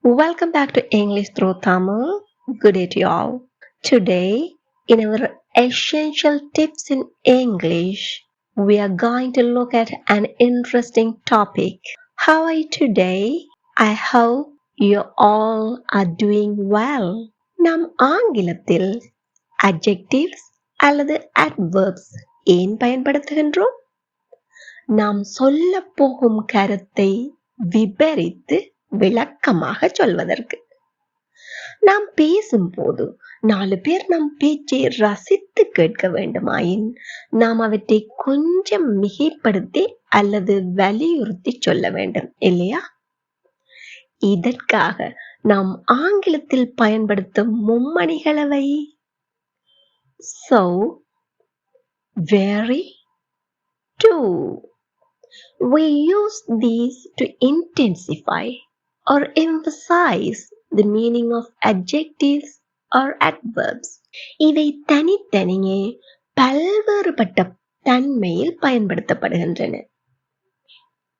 Welcome back to English through Tamil. Good day to you all. Today, in our essential tips in English, we are going to look at an interesting topic. How are you today? I hope you all are doing well. நாம் ஆங்கிலத்தில் adjectives அல்லது adverbs ஏன் பயன்படுத்துகின்றோம்? நாம் சொல்லப் போகும் கருத்தை விபரித்து விளக்கமாக சொல்வதற்கு. நாம் பேசும்போது 4 பேர் நம் பேச்சை ரசித்து கேட்க வேண்டுமாயின் நாம் அவற்றை கொஞ்சம் மிகைப்படுத்தி அல்லது வலியுறுத்தி சொல்ல வேண்டும் இல்லையா? இதற்காக நாம் ஆங்கிலத்தில் பயன்படுத்தும் மும்மணிகளவை so, very, to. We use these to intensify or emphasize the meaning of adjectives or adverbs. இவை தனித்தனியே பல்வேறுபட்ட தன்மையில் பயன்படுத்தப்படுகின்றன.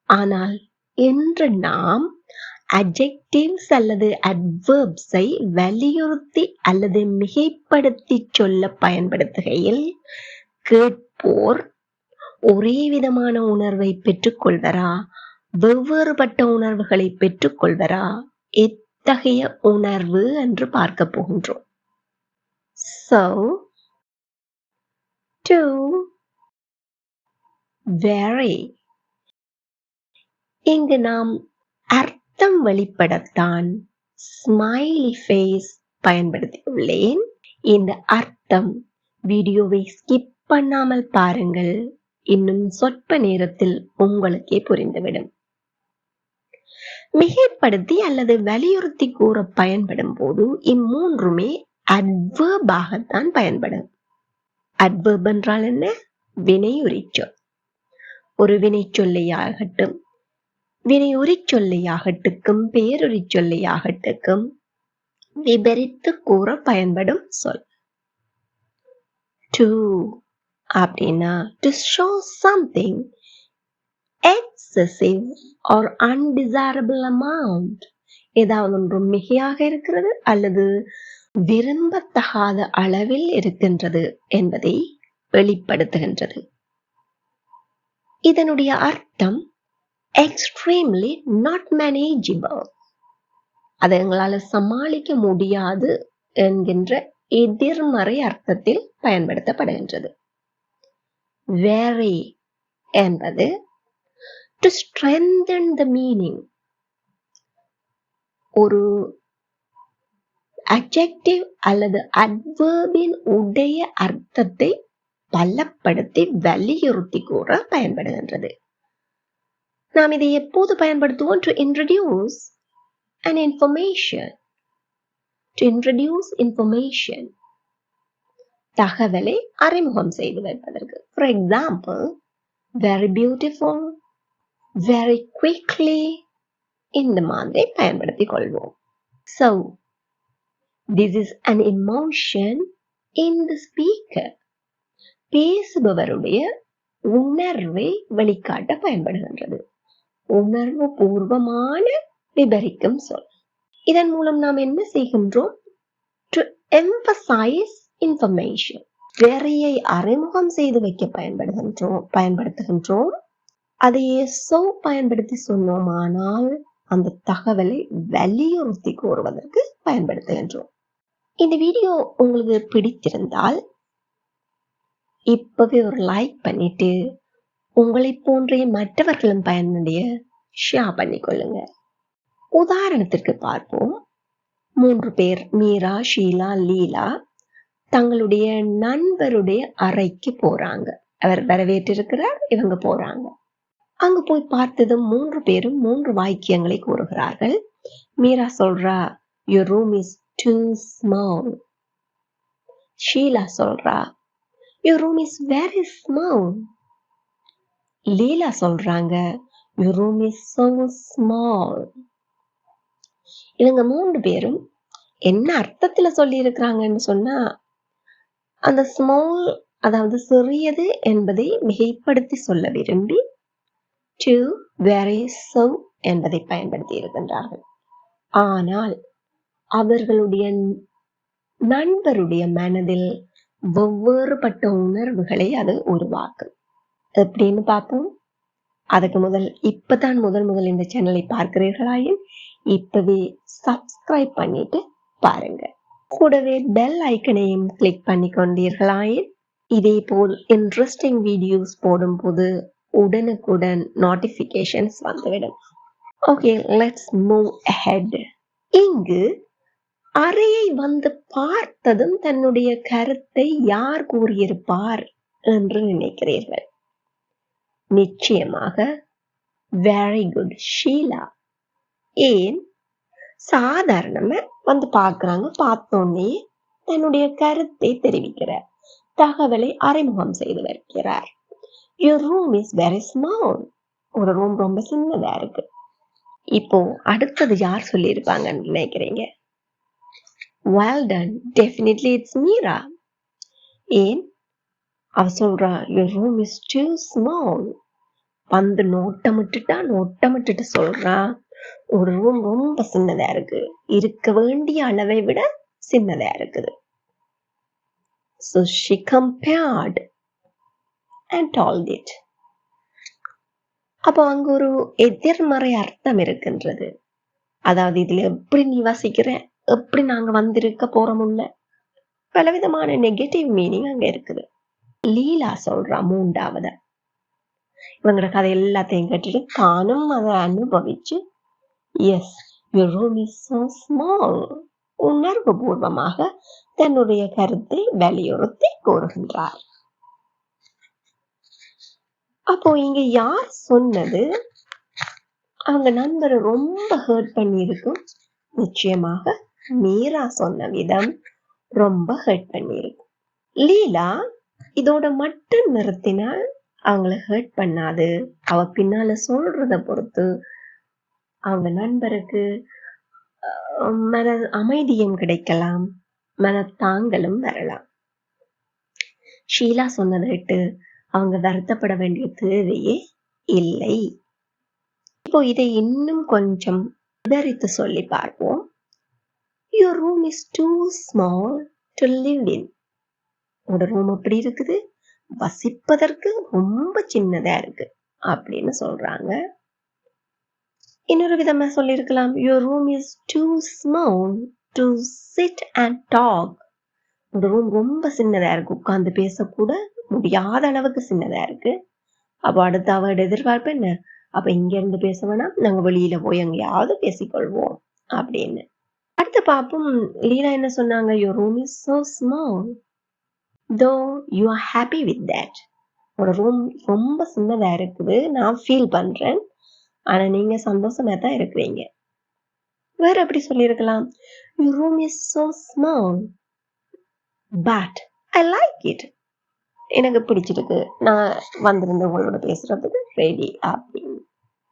ஆனால் இன்று நாம் adjectives அல்லது adverbs-ஐ வலியுறுத்தி அல்லது மிகைப்படுத்தி சொல்ல பயன்படுத்துகையில் கேட்போர் ஒரே விதமான உணர்வை பெற்றுக்கொள்வரா, வெவ்வேறுபட்ட உணர்வுகளை பெற்றுக்கொள்வரா, எத்தகைய உணர்வு என்று பார்க்க போகின்றோம். So, to, very. இங்கு நாம் அர்த்தம் வெளிப்படத்தான் ஸ்மைலி ஃபேஸ் பயன்படுத்தியுள்ளேன். இந்த அர்த்தம் வீடியோவை ஸ்கிப் பண்ணாமல் பாருங்கள். இன்னும் சொற்ப நேரத்தில் உங்களுக்கே புரிந்துவிடும். மிகைப்படுத்தி அல்லது வலியுறுத்தி கூற பயன்படும் போது இம்மூன்றுமே அட்வர்பாகத்தான் பயன்படும். அட்வர்ப் என்றால் என்ன? வினையுரிச்சொல். ஒரு வினைச்சொல்லையாகட்டும், வினையுரிச்சொல்லையாகட்டுக்கும் பெயருரிச்சொல்லையாகட்டுக்கும் விபரித்து கூற பயன்படும் சொல். To அப்படின்னா to show something excessive or undesirable amount. ஏதாவது ஒன்று மிகையாக இருக்கிறது அல்லது விரும்பத்தகாத அளவில் இருக்கின்றது என்பதை வெளிப்படுத்துகின்றது. இதனுடைய அர்த்தம் extremely not manageable. அதை எங்களால் சமாளிக்க முடியாது என்கின்ற எதிர்மறை அர்த்தத்தில் பயன்படுத்தப்படுகின்றது. Very என்பது to strengthen the meaning. ஒரு adjective அல்லது adverb-இன் உடைய அர்த்தத்தை பலப்படுத்தி வலியுறுத்தி கூற பயன்படுகின்றது. நாம் இதை எப்போது பயன்படுத்துவோம்? To introduce an information. To introduce information. தகவலை அறிமுகம் செய்து வைப்பதற்கு. For example, very beautiful, very quickly இந்த மாதிரி பயன்படுத்திக் கொள்வோம். So, this is an emotion in the speaker. பேசுபவருடைய உணர்வை வெளிக்காட்ட பயன்படுகின்றது. உணர்வு பூர்வமான விபரிக்கும் சொல். இதன் மூலம் நாம் என்ன செய்கின்றோம்? To emphasize information. வெறியை அறிமுகம் செய்து வைக்க பயன்படுத்துகின்றோம். அதையே so பயன்படுத்தி சொன்னோமானால் அந்த தகவலை வலியுறுத்தி கூறுவதற்கு பயன்படுத்துகின்றோம். இந்த வீடியோ உங்களுக்கு பிடித்திருந்தால் இப்பவே ஒரு லைக் பண்ணிட்டு உங்களை போன்றே மற்றவர்களும் பயனுடைய ஷேர் பண்ணிக்கொள்ளுங்க. உதாரணத்திற்கு பார்ப்போம். 3 பேர் மீரா, ஷீலா, லீலா தங்களுடைய நண்பருடைய அறைக்கு போறாங்க. அவர் வரவேற்றிருக்கிறார், இவங்க போறாங்க. அங்கு போய் பார்த்ததும் 3 பேரும் 3 வாக்கியங்களை கூறுகிறார்கள். மீரா சொல்றா, your room is too small. Sheila சொல்றா, your room is very small. லீலா சொல்றாங்க, your room is so small. இவங்க 3 பேரும் என்ன அர்த்தத்துல சொல்லி இருக்கிறாங்கன்னு சொன்னா, அந்த ஸ்மால் அதாவது சிறியது என்பதை மிகைப்படுத்தி சொல்ல விரும்பி to, very, so என்பதை பயன்படுத்தி இருக்கின்றார்கள். ஆனால் அவர்களுடைய நண்பருடைய மனதில் வெவ்வேறுபட்ட உணர்வுகளை அது உருவாக்கும். எப்படின்னு பார்ப்போம். அதுக்கு இப்பதான் முதல் இந்த சேனலை பார்க்கிறீர்களாயின் இப்பவே சப்ஸ்கிரைப் பண்ணிட்டு பாருங்க. கூடவே பெல் ஐக்கனையும் கிளிக் பண்ணி கொண்டீர்களாயின் இதே போல் இன்ட்ரெஸ்டிங் வீடியோஸ் போடும்போது உடனுக்குடன் நோட்டிபிகேஷன்ஸ் வந்துவிடும். Okay, let's move ahead. இங்கு அறையை வந்து பார்த்ததும் தன்னுடைய கருத்தை யார் கூறியிருப்பார் என்று நினைக்கிறீர்கள்? நிச்சயமாக வெரி குட், ஷீலா. ஏன்? சாதாரணமா வந்து பார்க்கறாங்க, பார்த்தோன்னே தன்னுடைய கருத்தை தெரிவிக்கிறார், தகவலை அறிமுகம் செய்து வைக்கிறார். Your room is very small. ஒரு ரூம் ரொம்ப சின்னதா இருக்கு. இப்போ அடுத்தது யார் சொல்லியிருப்பாங்கன்னு நினைக்கிறீங்க? Well done, definitely it's Meera. ஏன்? அவ சொல்றா, your room is too small. வந்து நோட்டமிட்டுட்டு சொல்றா, ஒரு ரூம் ரொம்ப சின்னதா இருக்கு, இருக்க வேண்டிய அளவை விட சின்னதா இருக்குது. So she compared and told it. அப்போ அங்க ஒரு எதிர்மறை அர்த்தம் இருக்கின்றது. அதாவது இதுல எப்படி நீ வசிக்கிற, எப்படி நாங்க வந்திருக்க போறோம்ல, பலவிதமான நெகட்டிவ் மீனிங் அங்க இருக்குது. லீலா சொல்றா மூன்றாவது, இவங்களோட கதை எல்லாத்தையும் கேட்டுட்டு தானும் அதை அனுபவிச்சு, S your room is so small, உணர்வு பூர்வமாக தன்னுடைய கருத்தை வலியுறுத்தி கூறுகின்றார். அப்போ இங்க யார் சொன்னது? அவங்க நண்பரை ரொம்ப ஹர்ட் பண்ணி இருக்கும். நிச்சயமாக மீரா சொன்ன விதம் ரொம்ப ஹர்ட் பண்ணியிருக்கும். லீலா இதோட மட்டும் நிறுத்தினால் அவங்கள ஹர்ட் பண்ணாது. அவ பின்னால சொல்றத பொறுத்து அவங்க நண்பருக்கு மன அமைதியும் கிடைக்கலாம், மனத்தாங்கலும் வரலாம். ஷீலா சொன்னதை விட்டு அவங்க வருத்தப்பட வேண்டிய தேவையே இல்லை. இப்போ இதை இன்னும் கொஞ்சம் விவரித்து சொல்லி பார்ப்போம். Your room is too small to live in. உங்களோட ரூம் எப்படி இருக்குது? வசிப்பதற்கு ரொம்ப சின்னதா இருக்கு அப்படின்னு சொல்றாங்க. இன்னொரு விதமா சொல்லியிருக்கலாம், your room is too small to sit and talk. உங்களோட ரூம் ரொம்ப சின்னதா இருக்கு, உட்கார்ந்து பேசக்கூட முடியாத அளவுக்கு சின்னதா இருக்கு. அப்போ அடுத்த அவரோட எதிர்பார்ப்பு என்ன? அப்ப இங்க இருந்து பேச வேணாம், நாங்க வெளியில போய் எங்கேயாவது பேசிக்கொள்வோம் அப்படின்னு. அடுத்து பார்ப்போம், லீலா என்ன சொன்னாங்க? your room is so small though you are happy with that. ஒரு ரூம் ரொம்ப சின்னதா இருக்குது, நான் ஃபீல் பண்றேன், ஆனா நீங்க சந்தோஷமா தான் இருக்கிறீங்க. வேற எப்படி சொல்லியிருக்கலாம்? your room is so small but I like it. எனக்கு பிடிச்சிருக்கு, நான் வந்திருந்த உங்களோட பேசுறதுக்கு ரெடி அப்படின்னு.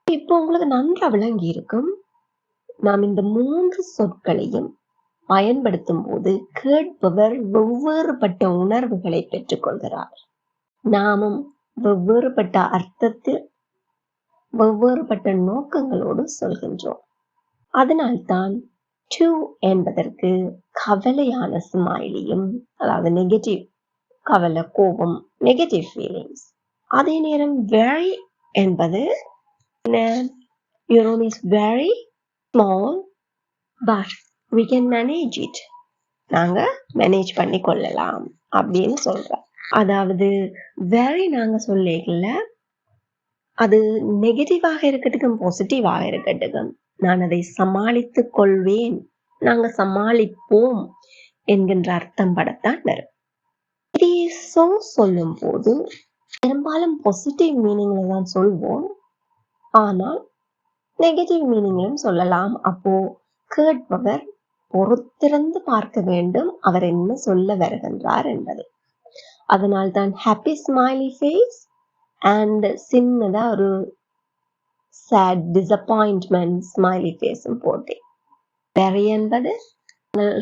இப்போ உங்களுக்கு நன்றா விளங்கி இருக்கும், நாம் இந்த 3 சொற்களையும் பயன்படுத்தும் போது கேட்பவர் வெவ்வேறுபட்ட உணர்வுகளை பெற்றுக் கொள்கிறார். நாமும் வெவ்வேறுபட்ட அர்த்தத்தில் வெவ்வேறுபட்ட நோக்கங்களோடு சொல்கின்றோம். அதனால்தான் to என்பதற்கு கவலையான ஸ்மைலியும், அதாவது நெகட்டிவ் கவலை, கோபம், நெகட்டிவ் ஃபீலிங்ஸ். அதே நேரம் very என்பது your room is very small but we can manage it. நாங்க மேனேஜ் பண்ணி கொள்ளலாம் அப்படின்னு சொல்றோம். அதாவது very நாங்க சொல்லல, அது நெகட்டிவாக இருக்கட்டும் பாசிட்டிவாக இருக்கட்டும், நான் அதை சமாளித்துக் கொள்வேன், நாங்க சமாளிப்போம் என்கின்ற அர்த்தம் படத்தான் வரும். இதே சோ சொல்லும் போது பெரும்பாலும் பாசிட்டிவ் மீனிங்ல தான் சொல்வோம், ஆனால் நெகட்டிவ் மீனிங்லும் சொல்லலாம். அப்போ கேட்பவர் பொறுத்திருந்து பார்க்க வேண்டும் அவர் என்ன சொல்ல வருகின்றார் என்பது. அதனால் தான் ஹாப்பி ஸ்மைலி ஃபேஸ் அண்ட் சின்னதா ஒரு சேட் டிசப்பாயின்ட்மெண்ட் ஸ்மைலி ஃபேஸும் போட்டேன். வெரி என்பது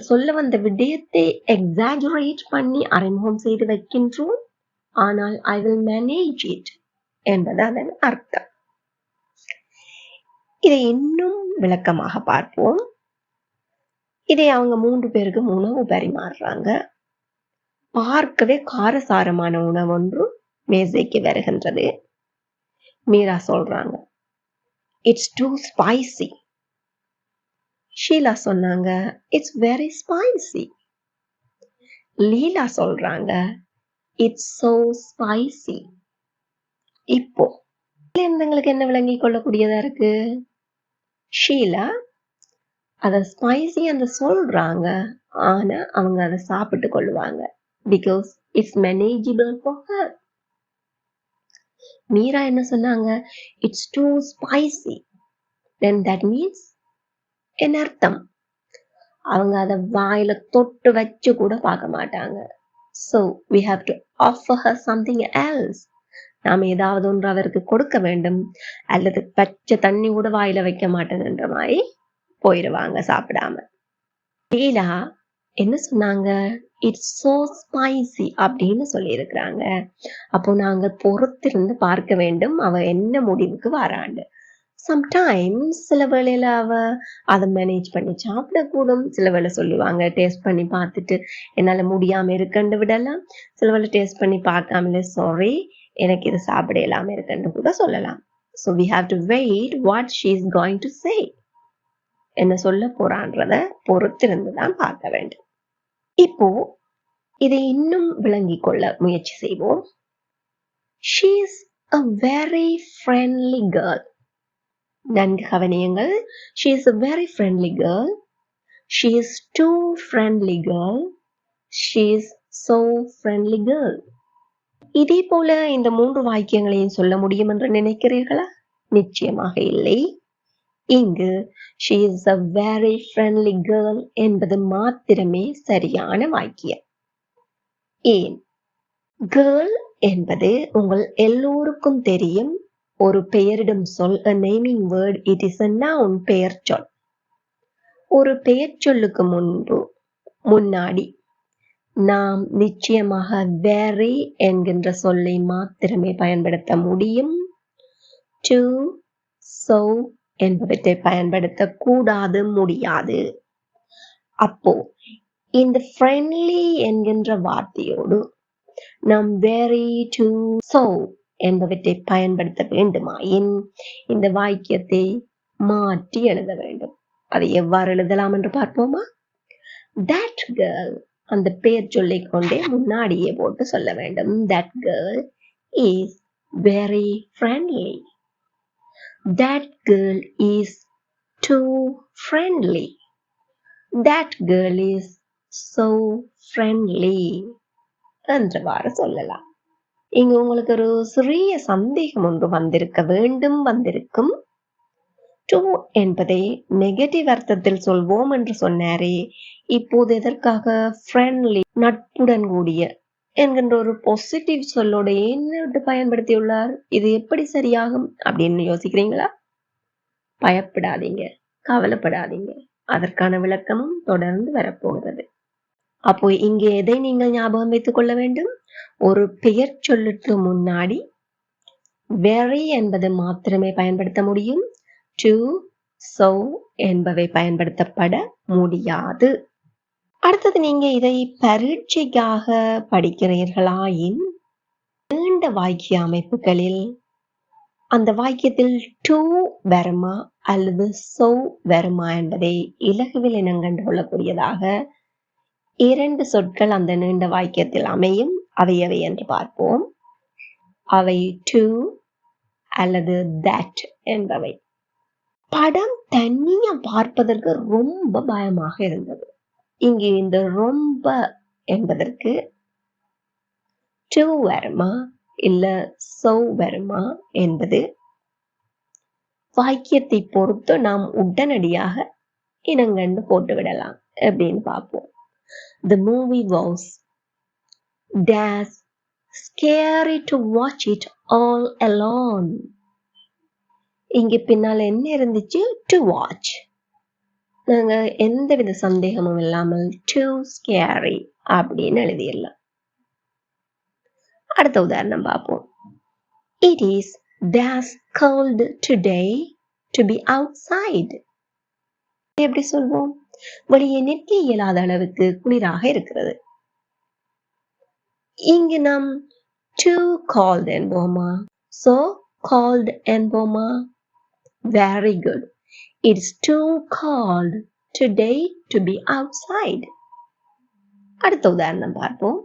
சொல்ல வந்த விடயத்தை எக்ஸாஜரேட் பண்ணி அறிமுகம் செய்து வைக்கின்றோம், ஆனால் ஐ வில் மேனேஜ் இட் என்பது அதன் அர்த்தம். இதை இன்னும் விளக்கமாக பார்ப்போம். இதே அவங்க 3 பேருக்கு உணவு பரிமாறுறாங்க. பார்க்கவே காரசாரமான உணவு ஒன்று மேசைக்கு வருகின்றது. மீரா சொல்றாங்க, "It's too spicy." ஷீலா சொன்னாங்க, "It's very spicy." லீலா சொல்றாங்க, "It's so spicy." இப்போ எங்களுக்கு என்ன விளங்கிக் கொள்ளக்கூடியதா இருக்கு? ஷீலா அத ஸ்பைசி அந்த சொல்றாங்க. ஆனா அவங்க அதை சாப்பிட்டு கொள்ளுவாங்க. Because it's manageable for her. Meera என்ன சொன்னாங்க? It's too spicy. Then that means என்ன அர்த்தம்? அவங்க அதை வாயில தொட்டு வச்சு கூட பார்க்க மாட்டாங்க. So we have to offer her something else. நாம ஏதாவது ஒன்று அவருக்கு கொடுக்க வேண்டும். அல்லது பச்சை தண்ணி கூட வாயில வைக்க மாட்டேன்ற மாதிரி போயிடுவாங்க சாப்பிடாம. லீலா என்ன சொன்னாங்க? இட்ஸ் சோ ஸ்பைசி அப்படின்னு சொல்லியிருக்கிறாங்க. அப்போ நாங்க பொறுத்திருந்து பார்க்க வேண்டும் அவ என்ன முடிவுக்கு வராண்டு. சம்டைம்ஸ் சில வேளையில அவ அதை மேனேஜ் பண்ணி சாப்பிடக்கூடும். சில வேளை சொல்லுவாங்க டேஸ்ட் பண்ணி பார்த்துட்டு என்னால முடியாம இருக்குன்னு விடலாம். சில வேளை டேஸ்ட் பண்ணி பார்க்காமலே சாரி எனக்கு இது சாப்பிட இல்லாம இருக்குன்னு கூட சொல்லலாம். So we have to wait what she is going to say. என்ன சொல்ல போறான்றத பொறுத்திருந்துதான் பார்க்க வேண்டும். இப்போ இதை இன்னும் விளங்கிக் கொள்ள முயற்சி செய்வோம். She is a very friendly girl. நன்கு கவனியுங்கள். She is a very friendly girl. She is too friendly girl. She is so friendly girl. இதே போல இந்த 3 வாக்கியங்களையும் சொல்ல முடியும் என்று நினைக்கிறீர்களா? நிச்சயமாக இல்லை. இங்கு she is a very friendly girl என்பது மாத்திரமே சரியான வாக்கியம். ஏன்? girl என்பது உங்கள் எல்லோருக்கும் தெரியும் ஒரு பெயரிடும் சொல், a naming word. It is a noun, பெயர் சொல். ஒரு பெயர் சொல்லுக்கு முன்னாடி நாம் நிச்சயமாக very என்கின்ற சொல்லை மாத்திரமே பயன்படுத்த முடியும். to, so என்பவற்றை பயன்படுத்தக்கூடாது, முடியாது. அப்போ இந்த friendly என்கின்ற வார்த்தையோடு நாம் very, to, so என்பவற்றை பயன்படுத்த வேண்டுமாயின் இந்த வாக்கியத்தை மாற்றி எழுத வேண்டும். அதை எவ்வாறு எழுதலாம் என்று பார்ப்போமா? that girl அந்த பெயர் சொல்லிக் கொண்டே முன்னாடியே போட்டு சொல்ல வேண்டும். that girl is very friendly. That girl is too friendly. That girl is so friendly என்றவாறு சொல்லலாம். இங்கு உங்களுக்கு ஒரு சிறிய சந்தேகம் ஒன்று வந்திருக்கும். to என்பதை நெகட்டிவ் அர்த்தத்தில் சொல்வோம் என்று சொன்னாரே, இப்போது எதற்காக friendly நட்புடன் கூடிய என்கின்ற ஒரு பாசிட்டிவ் சொல்லோட என்ன பயன்படுத்தியுள்ளார்? இது எப்படி சரியாகும் அப்படின்னு யோசிக்கிறீங்களா? பயப்படாதீங்க, கவலைப்படாதீங்க. அதற்கான விளக்கமும் தொடர்ந்து வரப்போகிறது. அப்போ இங்கே எதை நீங்கள் ஞாபகம் வைத்துக் கொள்ள வேண்டும்? ஒரு பெயர் சொல்லுக்கு முன்னாடி very என்பது மாத்திரமே பயன்படுத்த முடியும். to, so என்பவை பயன்படுத்தப்பட முடியாது. அடுத்தது நீங்க இதை பரீட்சைக்காக படிக்கிறீர்களாயின் நீண்ட வாக்கிய அமைப்புகளில் அந்த வாக்கியத்தில் to வருமா அல்லது so வருமா என்பதை இலகுவில் இனங்கண்டு கொள்ளக்கூடியதாக 2 சொற்கள் அந்த நீண்ட வாக்கியத்தில் அமையும். அவை எவை என்று பார்ப்போம். அவை to அல்லது that என்பவை. படம் தனியா பார்ப்பதற்கு ரொம்ப பயமாக இருந்தது. இங்கு இந்த ரொம்ப என்பதற்கு to வருமா இல்ல so வருமா என்பது வாக்கியத்தை பொறுத்து நாம் உடனடியாக இனங்கண்டு போட்டுவிடலாம். எப்படின்னு பார்ப்போம். The movie was dash scary to watch it all alone. இங்க பின்னால என்ன இருந்துச்சு? to watch. நாங்க எந்தவித சந்தேகமும் இல்லாமல் too scary அப்படின்னு எழுதிடலாம். அடுத்த உதாரணம் பார்ப்போம். It is dash cold today to be outside. எப்படி சொல்வோம்? வெளியே நிற்க இயலாத அளவுக்கு குளிராக இருக்கிறது. இங்கு நாம் too cold என்போமா? So cold என்போமா? Very good. It's too cold today to be outside. அடுத்த உதாரணம் பார்ப்போம்.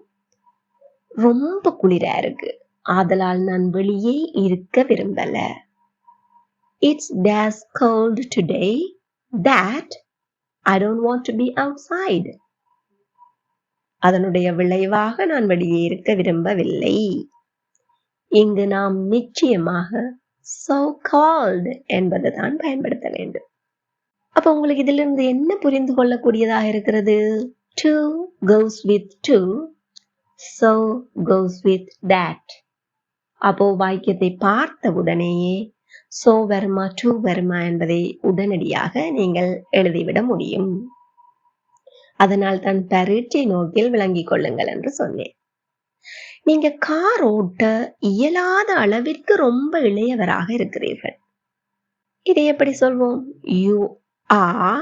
ரொம்ப குளிரா இருக்கு, ஆதலால் நான் வெளியே இருக்க விரும்பல. It's as cold today that I don't want to be outside. அதனுடைய விளைவாக நான் வெளியே இருக்க விரும்பவில்லை. இங்கு நாம் நிச்சயமாக so cold என்பதை தான் பயன்படுத்த வேண்டும். அப்ப உங்களுக்கு இதிலிருந்து என்ன புரிந்து கொள்ளக்கூடியதாக இருக்கிறது? To goes with to, so goes with that. அப்போ வாக்கியத்தை பார்த்த உடனேயே so வருமா to வருமா என்பதை உடனடியாக நீங்கள் எழுதிவிட முடியும். அதனால் தான் பரீட்சை நோக்கில் விளங்கிக் கொள்ளுங்கள் என்று சொன்னேன். நீங்க கார் ஓட்ட இயலாத அளவிற்கு ரொம்ப இளையவராக இருக்கிறீர்கள். இதை எப்படி சொல்வோம்? You are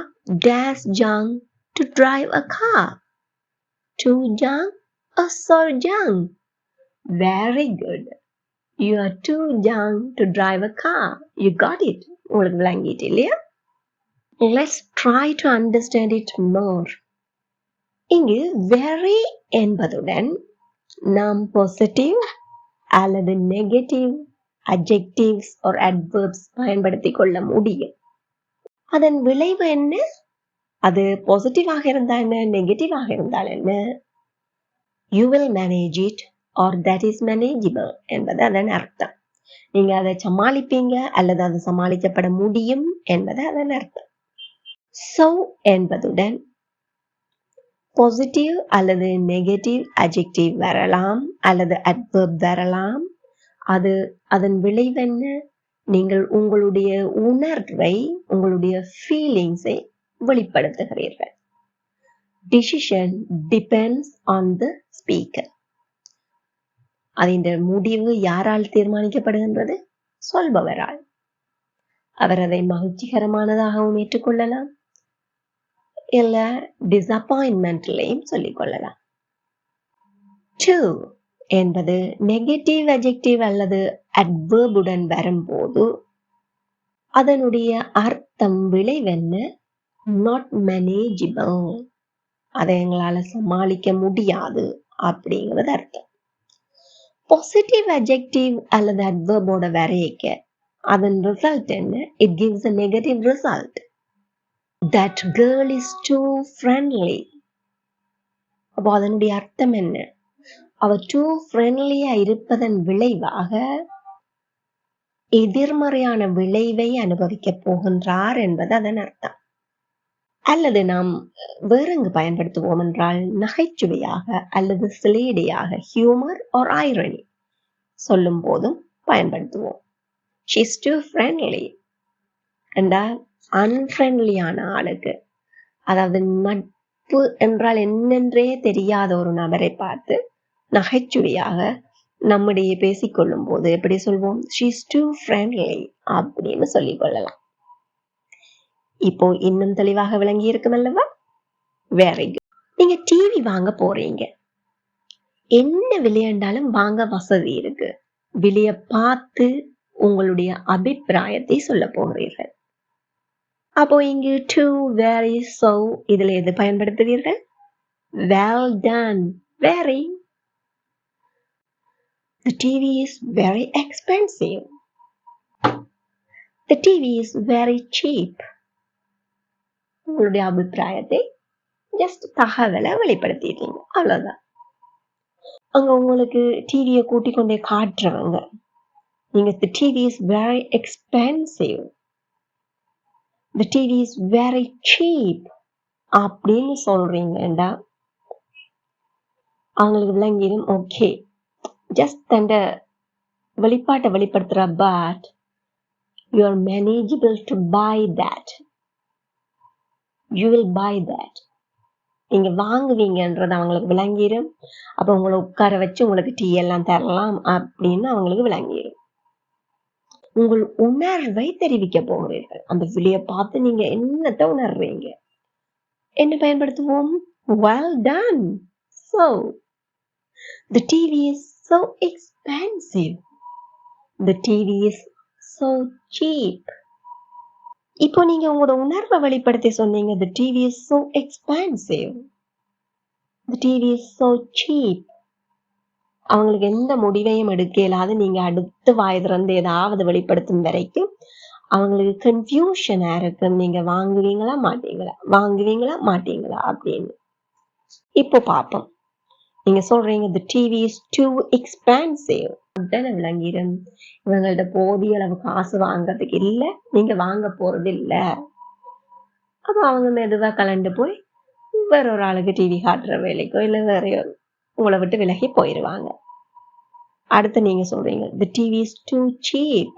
dash young to drive a car. Too young or so young? Very good. You are too young to drive a car. You got it. உங்களுக்கு விளங்கிட்டு இல்லையா? Let's try to understand it more. இங்கு very என்பதுடன் நாம் positive அல்லது negative adjectives or adverbs பயன்படுத்திக் கொள்ள முடியும். அதன் விளைவு என்ன? அது பாசிட்டிவாக இருந்தால் என்ன, நெகட்டிவாக இருந்தால் என்ன? You will manage it or that is manageable என்பது அதன் அர்த்தம். நீங்க அதை சமாளிப்பீங்க அல்லது அது சமாளிக்கப்பட முடியும் என்பது அதன் அர்த்தம். So என்பதுடன் பாசிட்டிவ் அல்லது நெகட்டிவ் அட்ஜெக்டிவ் வரலாம் அல்லது அட்வர்ப் வரலாம். அதன் விளைவென்ன? நீங்கள் உங்களுடைய உணர்வை, உங்களுடைய ஃபீலிங்ஸை வெளிப்படுத்துகிறீர்கள். Decision depends on the speaker. அதன் முடிவு யாரால் தீர்மானிக்கப்படுகின்றது? சொல்பவரால். அவர் அதை மகிழ்ச்சிகரமானதாகவும் ஏற்றுக்கொள்ளலாம், இல்ல டிசப்பாயின்மெண்ட்லையும் சொல்லிக் கொள்ளலாம். To என்பது நெகட்டிவ் அட்ஜெக்டிவ் அல்லது அட்வர்புடன் வரும்போது அதனுடைய அர்த்தம் விளைவென்ன? Not manageable. அதை எங்களால சமாளிக்க முடியாது அப்படிங்கிறது அர்த்தம். பாசிட்டிவ் அட்ஜெக்டிவ் அல்லது அட்வர்போட வரையக்க அதன் ரிசல்ட் என்ன? It gives a negative result. That girl is too friendly. அப்போ அதனுடைய அர்த்தம் என்ன? அவர் too friendlyயா இருப்பதன் விளைவாக எதிர்மறையான விளைவை அனுபவிக்க போகின்றார் என்பது அதன் அர்த்தம். அல்லது நாம் வேறெங்கு பயன்படுத்துவோம் என்றால் நகைச்சுவையாக அல்லது சிலேடையாக, ஹியூமர் ஆர் ஐரணி சொல்லும் போதும் பயன்படுத்துவோம். She is too friendly என்றால் அன்ஃப்ரெண்ட்லியான ஆளுக்கு, அதாவது நட்பு என்றால் என்னென்றே தெரியாத ஒரு நபரை பார்த்து நகைச்சுவையாக நம்முடைய பேசிக்கொள்ளும் போது எப்படி சொல்வோம்? She is too friendly அப்படின்னு சொல்லிக் கொள்ளலாம். இப்போ இன்னும் தெளிவாக விளங்கி இருக்கும் அல்லவா? Very good. நீங்க டிவி வாங்க போறீங்க. என்ன விலையண்டாலும் வாங்க வசதி இருக்கு. விலைய பார்த்து உங்களுடைய அபிப்பிராயத்தை சொல்ல போகிறீர்கள். அப்போ இங்கு to, very, so இதுல எது பயன்படுத்துவீர்கள்? Well done. Very. The TV is very expensive. The TV is very cheap. உங்களுடைய அபிப்பிராயத்தை ஜஸ்ட் தகவலை வெளிப்படுத்திட்டீங்க, அவ்வளவுதான். அங்க உங்களுக்கு டிவியை கூட்டிக் கொண்டே காட்டுறவங்க, நீங்க the TV is very expensive, the TV is very cheap அப்படின்னு சொல்றீங்கடா, அவங்களுக்கு விளங்கிடும். ஓகே, ஜஸ்ட் தண்ட வெளிப்பாட்டை வெளிப்படுத்துற, but you are manageable to buy that. You will buy that. நீங்க வாங்குவீங்கன்றது அவங்களுக்கு விளங்கிடும். அப்ப உங்களை உட்கார வச்சு உங்களுக்கு டீ எல்லாம் தரலாம் அப்படின்னு அவங்களுக்கு விளங்கிடும். உங்கள் உணர்வை தெரிவிக்க போகிறீர்கள். அந்த விலையை பார்த்து நீங்க என்னத்தை உணர்றீங்க? என்ன பயன்படுத்துவோம்? Well done. So, the TV is so expensive. The TV is so cheap. இப்போ நீங்க உங்களோட உணர்வை வெளிப்படுத்தி சொன்னீங்க. The TV is so expensive. The TV is so cheap. அவங்களுக்கு எந்த முடிவையும் எடுக்க இயலாது. நீங்க அடுத்து வாய் திறந்து ஏதாவது வெளிப்படுத்தும் வரைக்கும் அவங்களுக்கு கன்ஃபியூஷனா இருக்கும். நீங்க வாங்குவீங்களா மாட்டீங்களா அப்படின்னு. இப்போ பார்ப்போம். நீங்க சொல்றீங்க the TV is too expensive. உடனே விளங்கிடும். இவங்கள்ட்ட போதிய அளவு காசு வாங்குறதுக்கு இல்ல, நீங்க வாங்க போறது இல்ல. அப்ப அவங்க மெதுவா கலண்டு போய் வேற ஒரு ஆளுக்கு டிவி காட்டுற வேலைக்கோ இல்ல வேற உங்களை விட்டு விலகி போயிருவாங்க. அடுத்து நீங்க சொல்றீங்க the TV is too cheap.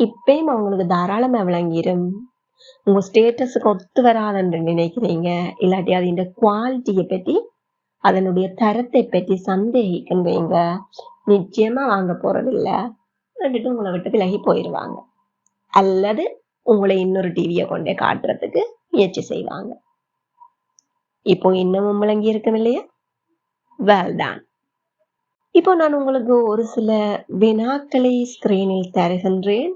இப்பயும் அவங்களுக்கு தாராளமா விளங்கிடும். உங்க ஸ்டேட்டஸுக்கு ஒத்து வராதுன்னு நினைக்கிறீங்க, இல்லாட்டி அதோட குவாலிட்டியை பற்றி அதனுடைய தரத்தை பற்றி சந்தேகிக்கின்றீங்க, நிச்சயமா வாங்க போறதில்ல, உங்களை விட்டு விலகி போயிடுவாங்க. அல்லது உங்களை இன்னொரு டிவியை கொண்டே காட்டுறதுக்கு முயற்சி செய்வாங்க. இப்போ இன்னமும் விளங்கி இருக்கும் இல்லையா? Well done. இப்போ நான் உங்களுக்கு ஒரு சில வினாக்களை ஸ்கிரீனில் தருகின்றேன்.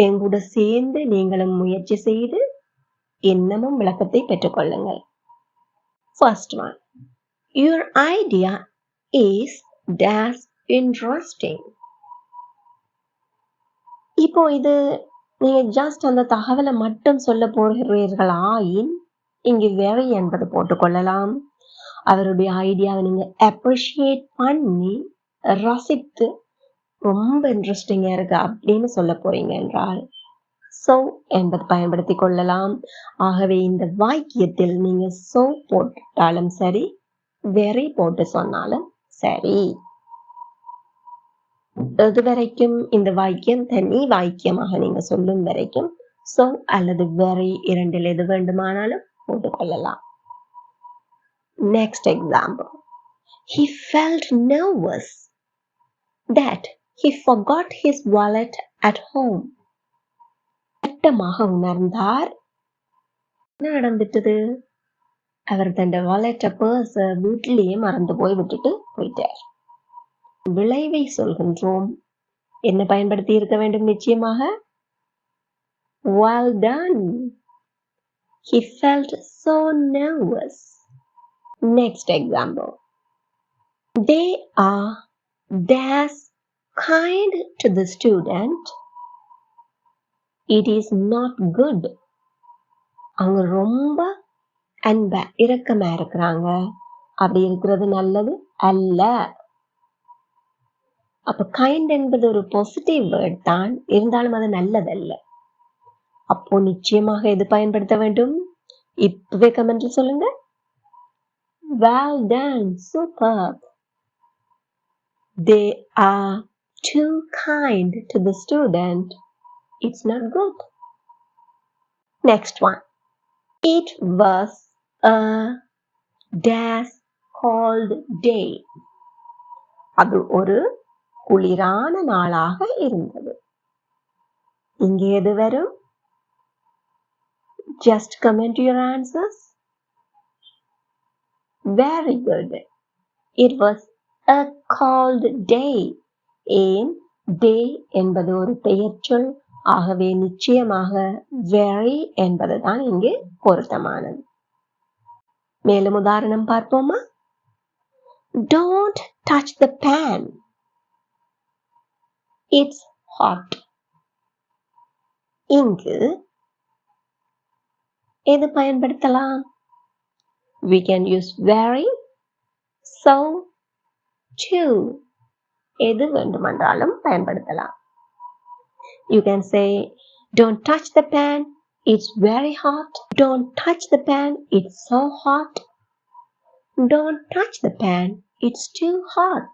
என் கூட சேர்ந்து நீங்களும் முயற்சி செய்து இன்னமும் விளக்கத்தை பெற்றுக்கொள்ளுங்கள். First one. Your idea is dash interesting. இப்போ இது நீங்க ஜஸ்ட் அந்த தகவலை மட்டும் சொல்ல போகிறீர்களாயின் இங்கு very என்பது போட்டுக்கொள்ளலாம். அவருடைய ஐடியாவை நீங்க அப்ரிஷியேட் பண்ணி ரசித்து ரொம்ப இன்ட்ரெஸ்டிங்கா இருக்கு அப்படின்னு சொல்ல போறீங்க என்றால் so என்பது பயன்படுத்தி கொள்ளலாம். ஆகவே இந்த வாக்கியத்தில் நீங்க so போட்டாலும் சரி, very போட்டு சொன்னாலும் சரி. இது வரைக்கும் இந்த வாக்கியம் தனி வாக்கியமாக நீங்க சொல்லும் வரைக்கும் so அல்லது very இரண்டில் எது வேண்டுமானாலும் போட்டுக்கொள்ளலாம். Next example. He felt nervous that he forgot his wallet at home. கட்டமாக உணர்ந்தார். என்ன நடந்துட்டது? அவர் தன் வாலெட்டை பர்ஸ வீட்டிலேயே மறந்து போய் விட்டுட்டு போயிட்டார். விளைவை சொல்கின்றோம். என்ன பயன்படுத்தி இருக்க வேண்டும்? நிச்சயமாக well done. He felt so nervous. Next example. They are dash kind to the student. It is not good. அவங்க ரொம்ப அன்பா இரக்கமா இருக்கிறாங்க. அப்படி இருக்கிறது நல்லது அல்ல. அப்ப கைண்ட் என்பது ஒரு பாசிட்டிவ் வேர்ட் தான், இருந்தாலும் அது நல்லதல்ல. அப்போ நிச்சயமாக எது பயன்படுத்த வேண்டும்? இப்பவே கமெண்ட்ல சொல்லுங்க. Well done, superb. They are too kind to the student. It's not good. Next one. It was a dash cold day. அது ஒரு குளிரான நாளாக இருந்தது. இங்கே எது வரும்? Just comment your answers. Very good. It was a cold day. ஏன் day என்பது ஒரு பெயர்ச்சொல். ஆகவே நிச்சயமாக very என்பதுதான் இங்கே பொருத்தமானது. மேலும் உதாரணம் பார்ப்போமா? Don't touch the pan. It's hot. இங்கு எது பயன்படுத்தலாம்? We can use very, so, to. எது வேண்டுமென்றாலும் பயன்படுத்தலாம். You can say, don't touch the pan, it's very hot. Don't touch the pan, it's so hot. Don't touch the pan, it's too hot.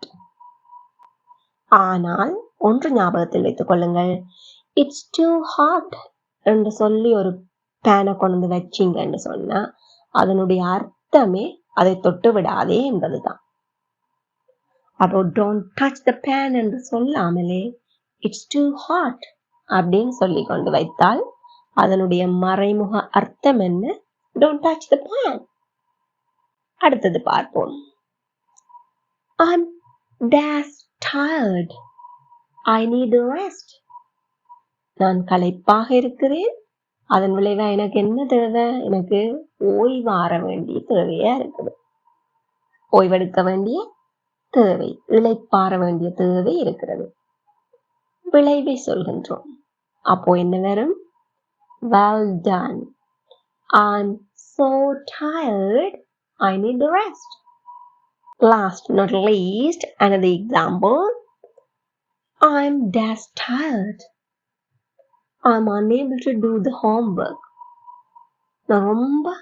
ஆனால் ஒன்று ஞாபகத்தில் வைத்துக் கொள்ளுங்கள். It's too hot என்று சொல்லி ஒரு பேனை கொண்டு வச்சிங்கன்னு சொன்னா அதனுடைய அர்த்தமே அதை தொட்டு விடாதே என்பதுதான். அப்போ don't touch the pan என்று சொல்லாமலே it's too hot அப்படின்னு சொல்லி கொண்டு வைத்தால் அதனுடைய மறைமுக அர்த்தம் என்ன? Don't touch the pan. அடுத்தது பார்ப்போம். I'm dash tired. I need a rest. நான் களைப்பாக இருக்கிறேன். அதன் விளைவா எனக்கு என்ன தேவை? எனக்கு ஓய்வார வேண்டிய தேவையா இருக்குது. ஓய்வெடுக்க வேண்டிய தேவை, இளைப்பாற வேண்டிய தேவை இருக்கிறது. விளைவை சொல்கின்றோம். அப்போ என்ன வரும்? Well done. I'm so tired. I need a rest. Last not least, another example. I'm dash tired. I'm unable to do the homework. நான் ரொம்ப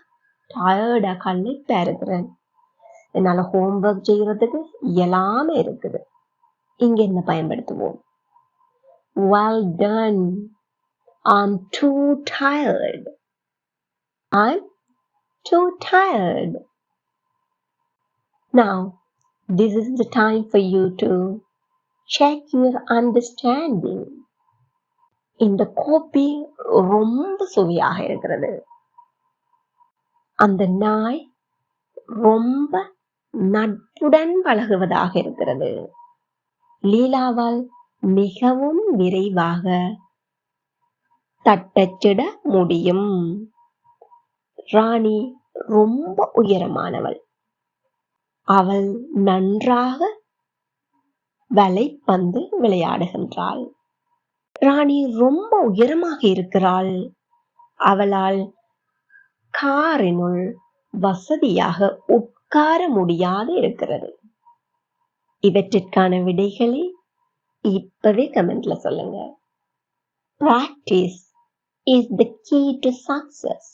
டயர்டா களைப்பா இருக்கிறேன். என்னால ஹோம்ஒர்க் செய்யறதுக்கு இயலாம இருக்குது. இங்க என்ன பயன்படுத்துவோம்? Well done. I'm too tired. I'm too tired. Now, this is the time for you to check your understanding. இந்த கோபி ரொம்ப சுவையாக இருக்கிறது. அந்த நாய் ரொம்ப நட்புடன் பழகுவதாக இருக்கிறது. லீலாவால் மிகவும் விரைவாக தட்டச்சிட முடியும். ராணி ரொம்ப உயரமானவள். அவள் நன்றாக வலைப்பந்து விளையாடுகின்றாள். ராணி ரொம்ப உயரமாக இருக்கிறாள். அவளால் காரினுள் வசதியாக உட்கார முடியாது இருக்கிறது. இவற்றிற்கான விடைகளை இப்பவே கமெண்ட்ல சொல்லுங்க. Practice is the key to success.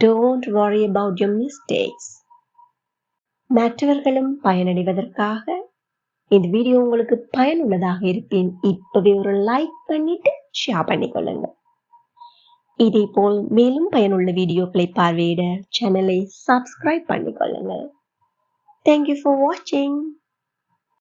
Don't worry about your mistakes. மற்றவர்களும் பயனடைவதற்காக இந்த வீடியோ உங்களுக்கு பயனுள்ளதாக இருப்பேன். இப்பவே ஒரு லைக் பண்ணிட்டு ஷேர் பண்ணிக்கொள்ளுங்க. இதே போல் மேலும் பயனுள்ள வீடியோக்களை பார்வையிட சேனலை சப்ஸ்கிரைப் பண்ணிக்கொள்ளுங்க. Thank you for watching.